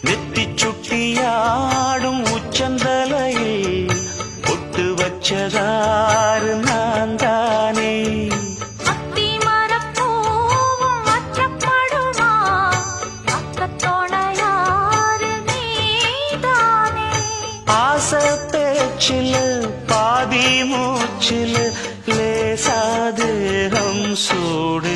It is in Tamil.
நெத்தி சுட்டியாடும் உச்சந்தலையில் பொட்டு வச்சதாறு நான் தானே. ஆசை பேச்சில் பாதி மூச்சில் லேசாதேகம் சூடு